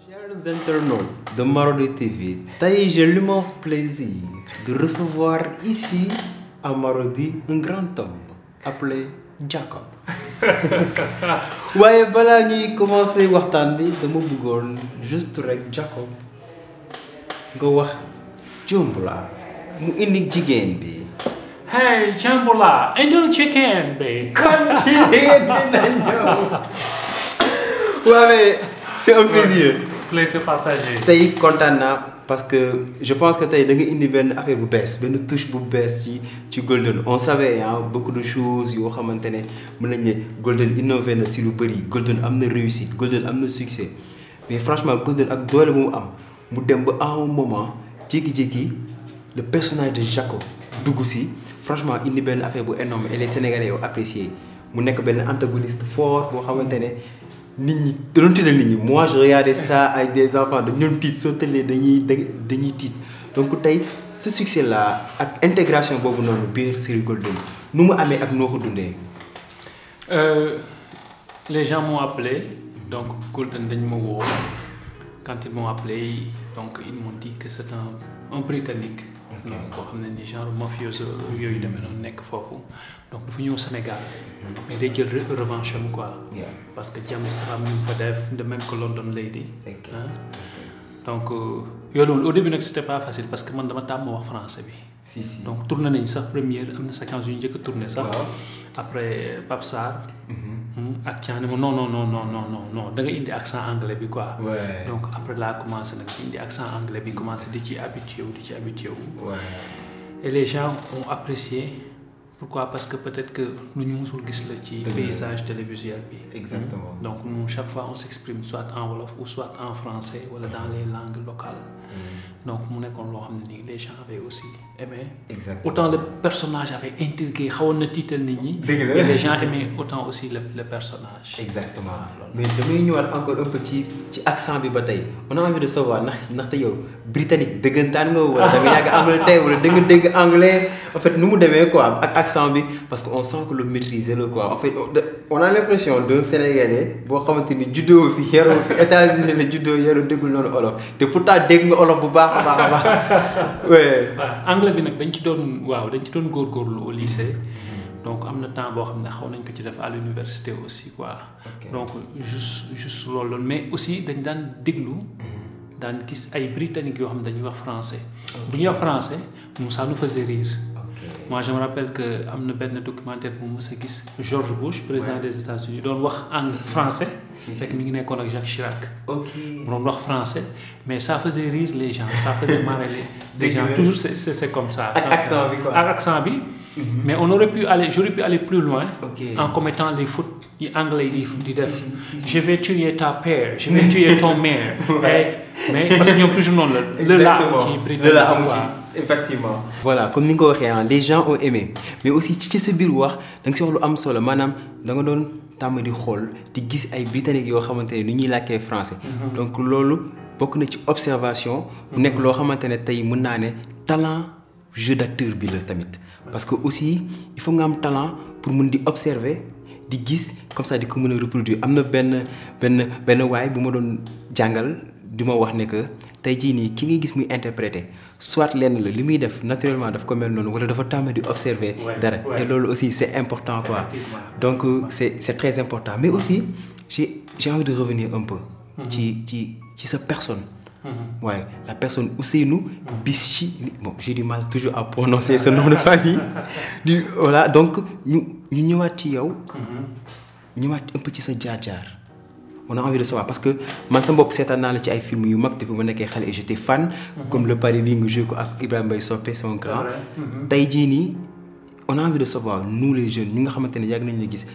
Chers internautes de Marodi TV, j'ai l'immense plaisir de recevoir ici à Marodi un grand homme appelé Jacob. waaye balaa ñuy commencer waxtaan bi dama bëggoon juste rek Jacob nga wax Djamboula mu indi jigéen bi. Hey Djamboula, indil chicken bi. kon jigéen bi na ñëw. waaye c'est un plaisir. Plaisir partagé. tey kontaan naa parce que je pense que tey da nga indi benn affaire bu bees benn touche bu bees ci Golden. On savait beaucoup de choses yoo xamante ne mën nañ ne Golden innové na si lu bëri Golden am na réussite Golden am na succès mais franchement Golden ak doole bu mu am mu dem ba à un moment jékki-jékki le personnage de Jacob dugg si franchement indi benn affaire bu énorme et les Sénégalais yoo apprécié mu nekk benn antagoniste fort boo xamante ne. nit ñi doon tiital nit ñi moi je regardais ça avec des enfants dañu tiit soo tëlee dañuy tiit donc tey ce succès là ak intégration boobu noonu biir série Golden nu mu amee ak noo ko dundee. Les gens m'ont appelé donc Golden dañ ma woo quand ils m'ont appelé donc ils m'ont dit que c'est un Britannique. boo xam ne ni genre mafioso yooyu demee noonu nekk foofu donc dafa ñëw Sénégal mais day jël revanche am quoi parce que James dafa am ñu fa def de même que London Lady donc yooyu loolu au début nag c'était pas facile parce que man dama tàmm wax français bi donc tourné nañ sax première am na séquence yu ñu njëkk a tourné sax après Pape Sarr ak Thiané ma non da nga indi accent anglais bi quoi. Donc après laa commencé nag di indi accent anglais bi commencé di ci habitué wu. Et les gens ont apprécié. Pourquoi? Parce que peut-être que lu ñu musul gis la ci paysage télévisuel bi. Exactement. Donc nous chaque fois on s'exprime soit en wolof ou soit en français wala dans les langues locales. Donc mu nekkoon loo xam ne nii les gens avaient aussi aimé. Exactement. Autant le personnage avait intrigué xawoon na tiital nit ñi. Et les gens aimaient autant aussi le personnage. Exactement. Mais damay ñëwaat encore un peu ci accent bi ba tey on a envie de savoir ndaxte yow britannique dëggantaan nga wala da nga yàgg anglais tey wala da nga dégg anglais en fait nu mu demee quoi ak accent bi parce que on sent que le maîtriser la quoi en fait on a l'impression d'un Sénégalais boo xamante ni juddoo fi yaroo fi États-Unis la juddoo yaroo déggul noonu olof te pourtant dégg nga olof bu baax a baax. anglais bi nag dañ ci doon góorgóorlu au lycée. Donc am na temps boo xam ne xaw nañ ko ci def à l'université aussi quoi. Donc juste loolu mais aussi dañ daan déglu daan gis ay britanniques yoo xam ne dañuy wax français. bu ñuy wax français ça nous faisait rire. Moi je me rappelle que am na benn documentaire bu mu mës a gis George Bush président des États-Unis doon wax français. fekk mi ngi nekkoon ak Jacques Chirac. mu doon wax français mais ça faisait rire les gens ça faisait marrer les gens toujours c'est comme ça. ak accent bi quoi ak accent bi. Mais j'aurais pu aller plus loin en commettant les fautes anglais di def. Je vais tuer ta père, je vais tuer ton mère. mais parce que ñoom toujours noonu la. le la amu ci effectivement. Voilà comme ni nga ko waxee les gens ont aimé mais aussi ci sa biir wax da nga si wax lu am solo maanaam da nga doon tàmm di xool di gis ay britanniques yoo xamante ne ni ñuy làkkee français. Donc loolu bokk na ci observation. mu nekk loo xamante ne tey mën naa ne talent jeu d'acteur bi la tamit. Parce que aussi il faut nga am talent pour mën di observer di gis comme ça di ko mën a reproduire am na benn waay bu ma doon jàngal di ma wax ne que tey jii nii ki nga gis muy interpréter soit lenn la li muy def naturellement daf ko mel noonu wala dafa tàmm di observer dara et loolu aussi c'est important quoi donc c'est très important mais aussi j'ai envie de revenir un peu ci sa personne. Ouais, la personne Ousseynou Bichi, bon, j'ai du mal toujours à prononcer ce nom de famille. Voilà, donc ñu ñëwaat ci yow. ñëwaat un peu ci sa jaar-jaar. On a envie de savoir parce que man sama bopp seetaan naa la ci ay films yu mag depuis ma nekkee xale et j'étais fan. Comme Le Paris bi nga joué ko ak Ibrahima Mbaye Sopé son grand. Tey jii nii on a envie de savoir nous les jeunes ñi nga xamante ne yàgg nañ la gis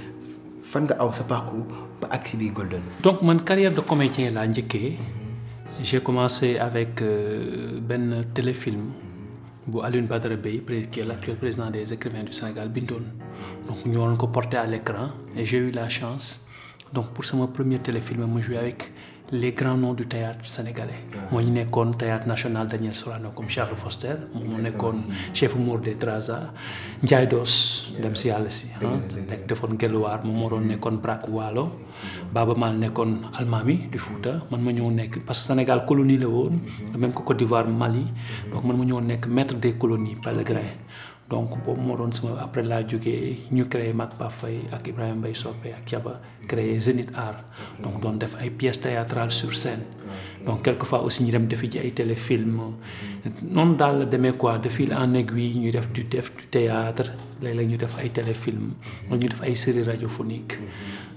fan nga aw sa parcours ba agsi bi Golden. Donc man carrière de comédien laa njëkkee. J'ai commencé avec ben téléfilm bu Alioune Badara Beye qui est l'actuel président des écrivains du Sénégal bindoon donc ñu waroon ko porter à l'écran et j'ai eu la chance donc pour mon premier téléfilm je joué avec les grands noms du théâtre sénégalais. Moi ñu nekkoon théâtre national Daniel Sorano comme Charles Foster moom moo nekkoon chef Mour des Traza Ndiaye Dos dem si yàlla si nekk defoon Gelwaar moom moo doon nekkoon Brak Waalo Baba Mal nekkoon Almami du Fouta man ma ñëw nekk parce que Sénégal colonie la woon même que Côte d'Ivoire Mali donc man ma ñëw nekk maître des colonies pèlerin donc boobu moo doon sama après laa jógee ñu créé Mac Ba Faye ak Ibrahima Mbaye Sopé ak Thiaba créé Zénith Art donc doon def ay pièces théâtrales sur scène donc quelquefois aussi ñu dem defi ji ay téléfilm noonu daal la demee quoi de fil en aiguille ñu def du théâtre léeg-léeg ñu def ay téléfilm ñu def ay séries radiophoniques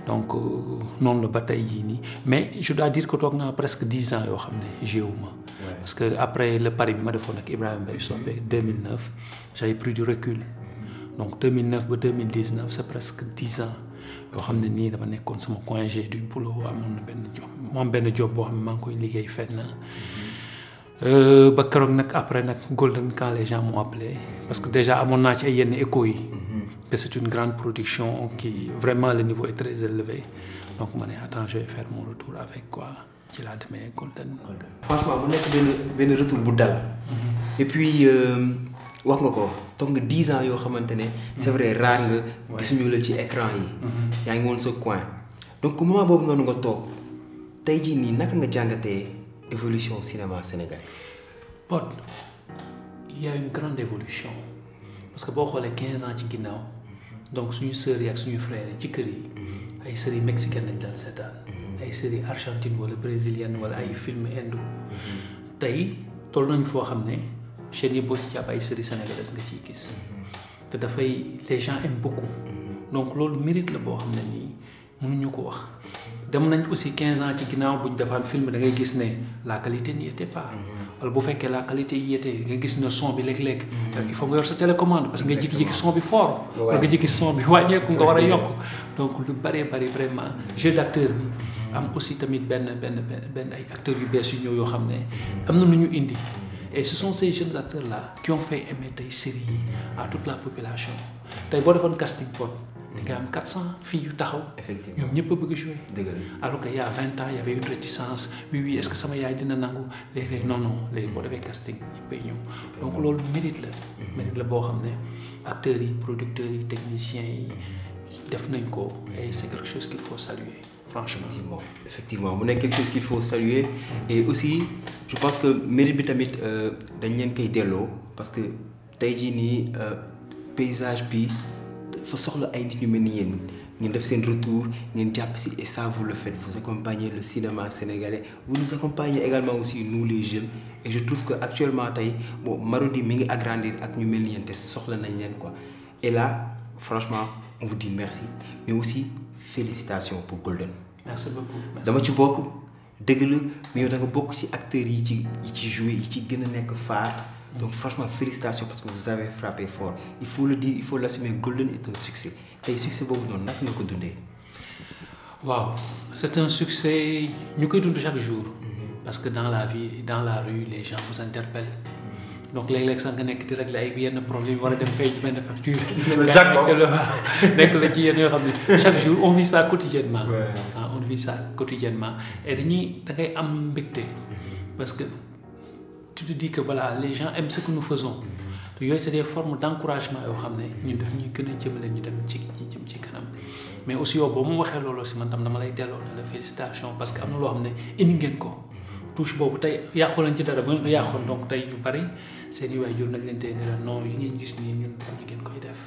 donc noonu la ba tey jii nii mais je dois dire que toog naa presque 10 ans yoo xam ne jéewuma parce que après le pari bi ma defoon ak Ibrahima Mbaye Sopé 2009 j'avais pris du recul donc 2009 ba 2019 c'est presque 10 ans yoo xam ne nii dama nekkoon sama congé du boulot amoon na benn job moom benn job boo xam ne maa ngi koy liggéey fenn ba keroog nag après nag Golden quand les gens m'ont appelé parce que déjà amoon naa ci ay yenn échos yi que c'est une grande production qui vraiment le niveau est très élevé donc ma ne attends je vais faire mon retour avec quoi ci laa demee Golden. franchement mu nekk benn retour bu dal. et puis wax nga ko toog nga 10 ans yoo xamante ne c'est vrai rare nga gisuñu la ci écran yi. yaa ngi woon sa coin donc moment boobu noonu nga toog tey jii nii naka nga jàngatee évolution cinéma sénégalais. Pod il y a une grande évolution parce que boo xoolee 15 ans ci ginnaaw donc suñu sœurs yi ak suñu frères yi ci kër yi ay séries mexicaines lañ daan seetaan ay séries argentines wala brésiliennes wala ay films indo tey toll nañ foo xam ne chaîne yi boo ci jàpp ay séries sénégalaises nga ciy gis te dafay les gens aiment beaucoup donc loolu mérite la boo xam ne nii mënuñu ko wax dem nañ aussi 15 ans ci ginnaaw buñ defaan film da ngay gis ne la qualité n'y était pas wala bu fekkee la qualité y était nga gis ne son bi léeg-léeg il faut nga yor sa télécommande parce que nga jékki-jékki son bi fort wala nga jékki son bi wàññeeku nga war a yokk donc lu bari vraiment jeu d'acteur bi am aussi tamit benn ay acteurs yu bees yu ñëw yoo xam ne am na lu ñu indi et ce sont ces jeunes acteurs là qui ont fait aimer tey séries yi à toute la population tey boo defoon casting pot di nga am 400 filles yu taxaw. effectivement ñoom ñëpp a bëgg a jouer. alors que il y a 20 ans il y avait une réticence oui est-ce que sama yaay dina nangu léeg-léeg non léegi boo defee casting ñëppay ñëw donc loolu mérite la boo xam ne acteurs yi producteurs yi techniciens yi def nañ ko et c'est quelque chose qu'il faut saluer franchement. effectivement mu nekk quelque chose qu'il faut saluer et aussi je pense que mérite bi tamit dañ leen koy delloo parce que tey jii nii paysage bi. dafa soxla ay nit ñu mel ni yéen ngeen def seen retour ngeen jàpp si et ça vous le faites vous accompagnez le cinéma sénégalais vous nous accompagnez également aussi nous les jeunes et je trouve que actuellement tey bon Marodi mi ngi agrandir ak ñu mel ni yéen te soxla nañ leen quoi et là franchement on vous dit merci mais aussi félicitations pour Golden. merci beaucoup dama ci bokk dëgg la mais yow da nga bokk ci acteurs yi ci jouer yi ci gën a nekk phare. Donc franchement félicitations parce que vous avez frappé fort il faut le dire il faut l'assumer Golden est un succès tey succès boobu noonu naka nga ko dundee. waaw c'est un succès ñu koy dund chaque jour. parce que dans la vie dans la rue les gens vous interpellent donc léeg-léeg sax nga nekk di régler ay yenn problème war a dem fay benn facture. nekk la ci yenn yoo xam ne chaque jour on vit ça quotidiennement. on vit ça quotidiennement et da ngay am mbégte parce que. tu te dis que voilà les gens aiment ce que nous faisons te yooyu c'est des formes d'encouragement yoo xam ne ñun daf ñuy gën a jëmale ñu dem ci jëm ci kanam mais aussi yow boo mu waxee loolu si man tam dama lay delloo ne la félicitation parce que am na loo xam ne indi ngeen ko touche boobu tey yàqu lañ ci dara ba ngeen ko yàqoon donc tey ñu bari seen i waajur nañ leen tey ne la non yi ngeen gis nii ñun ñu ngeen koy def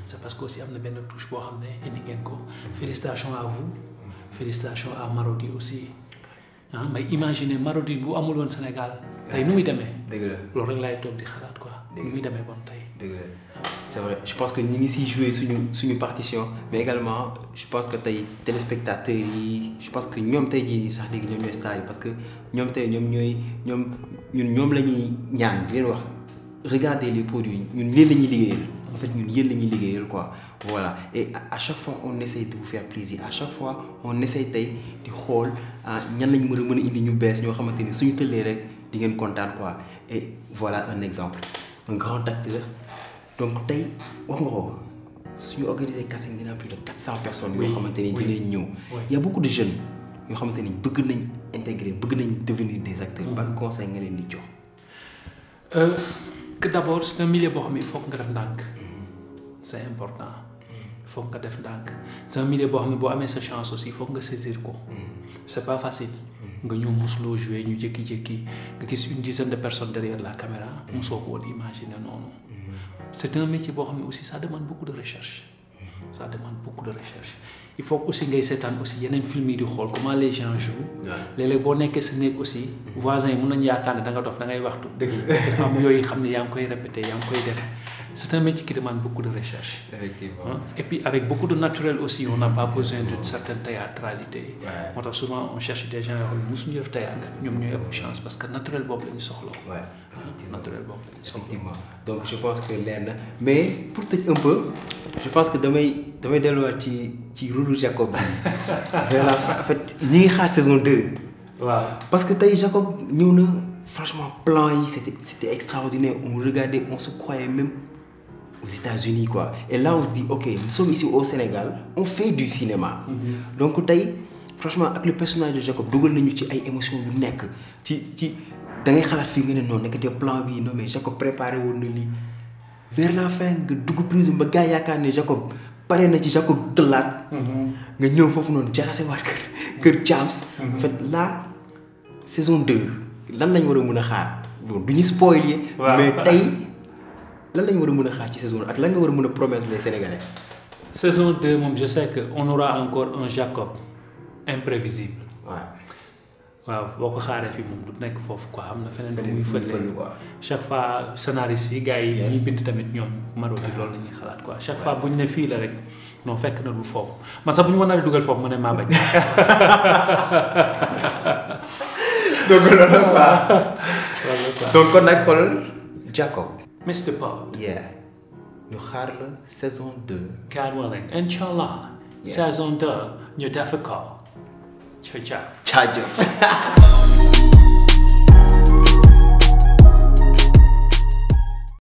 c'est parce que aussi am na benn touche boo xam ne indi ngeen ko félicitations à vous félicitations à Marodi aussi may imaginer Marodi bu amul woon Sénégal tey nu muy demee. dëgg la loolu rek laay toog di xalaat quoi. nu muy demee bon tey. dëgg la c'est vrai je pense que ñi ngi siy jouer suñu partition mais également je pense que tey téléspectateurs yi je pense que ñoom tey jii nii sax léegi ñoom ñooy stars yi parce que ñoom tey ñoom la ñuy ñaan di leen wax regardez les produits ñun leen la ñuy liggéeyal en fait ñun yéen la ñuy liggéeyal quoi voilà et à chaque fois on essaye de vous faire plaisir à chaque fois on essaye tey di xool ñan lañ mën a indi ñu bees ñoo xamante ni suñu tëllee rek di ngeen kontaan quoi et voilà un exemple un grand acteur donc tey wax nga ko suñu organiser casting dina am plus de 400 personnes. Oui, yoo xamante ni dinañ ñëw. Il y a beaucoup de jeunes yoo xamante ni bëgg nañ intégrer bëgg nañ devenir des acteurs. ban conseil nga leen di jox. Que d'abord c'est un milieu boo xam ne il faut que nga def ndànk. C'est important. Il faut nga def ndànk. C'est un milieu boo xam ne boo amee sa chance aussi il faut nga saisir ko. C'est pas facile. nga ñëw mosuloo jouer ñu jékki-jékki nga gis une dizaine de personnes derrière la caméra mosoo ko woon imaginer noonu. C'est un métier boo xam ne aussi ça demande beaucoup de recherche. Ça demande beaucoup de recherche. Il faut aussi ngay seetaan aussi yeneen film yi di xool comment les gens jouent. léeg-léeg boo nekkee sa néeg aussi. voisins yi mun nañu yaakaar ne da nga dof da ngay waxtu. dëgg am yooyu xam ne yaa ngi koy répéter yaa ngi koy def. C'est un métier qui demande beaucoup de recherche. Effectivement. Et puis avec beaucoup de naturel aussi, on n'a pas besoin d'une certaine théâtralité. Ouais. Souvent on cherche des gens qui ont théâtre, nous avons une chance parce que naturel bob la ñu soxlo. Ouais. Naturel bob la ñu soxlo. Effectivement. Donc je pense que leer mais pour tëj un peu, je pense que damay delluwaat ci rôle Jacob vers la fin en fait ñi ngi xaar saison 2. Waaw. Parce que tey Jacob ñëw na franchement plan yi c'était extraordinaire, on regardait, on se croyait même aux États-Unis quoi. Et là on se dit ok, nous sommes ici au Sénégal, on fait du cinéma. Donc tey franchement avec le personnage de Jacob dugal nañu ci ay émotions yu nekk ci da ngay xalaat fii nga ne noonu nekk des plans bi non mais Jacob préparé woon na lii vers la fin nga dugg prison ba gars yaakaar ne Jacob pare na ci Jacob tëllaat. nga ñëw foofu noonu jaxase waat kër James. En fait là saison 2 lan lañ war a mën a xaar bon du ñu spoiler. mais tey lan lañ war a mën a xaar ci saison ak lan nga war a mën a promettre les Sénégalais. Saison 2 moom je sais que on aura encore un Jacob imprévisible. waaw boo ko xaaree fii moom du nekk foofu quoi am na feneen bu muy fële chaque fois scénariste yi gars yi ñuy bind tamit ñoom Marodi loolu la ñuy xalaat quoi chaque fois bu ñu ne fii la rek non fekk na lu foofu man sax bu ñu mën a dugal foofu ma ne maa bañ. donc loolu quoi. donc kon nag xoolal Jacob. Mr Paul. yeah ñu xaar la saison 2. God willing inchallah. saison 2 ñu def ko. Ciao ciao. Ciao.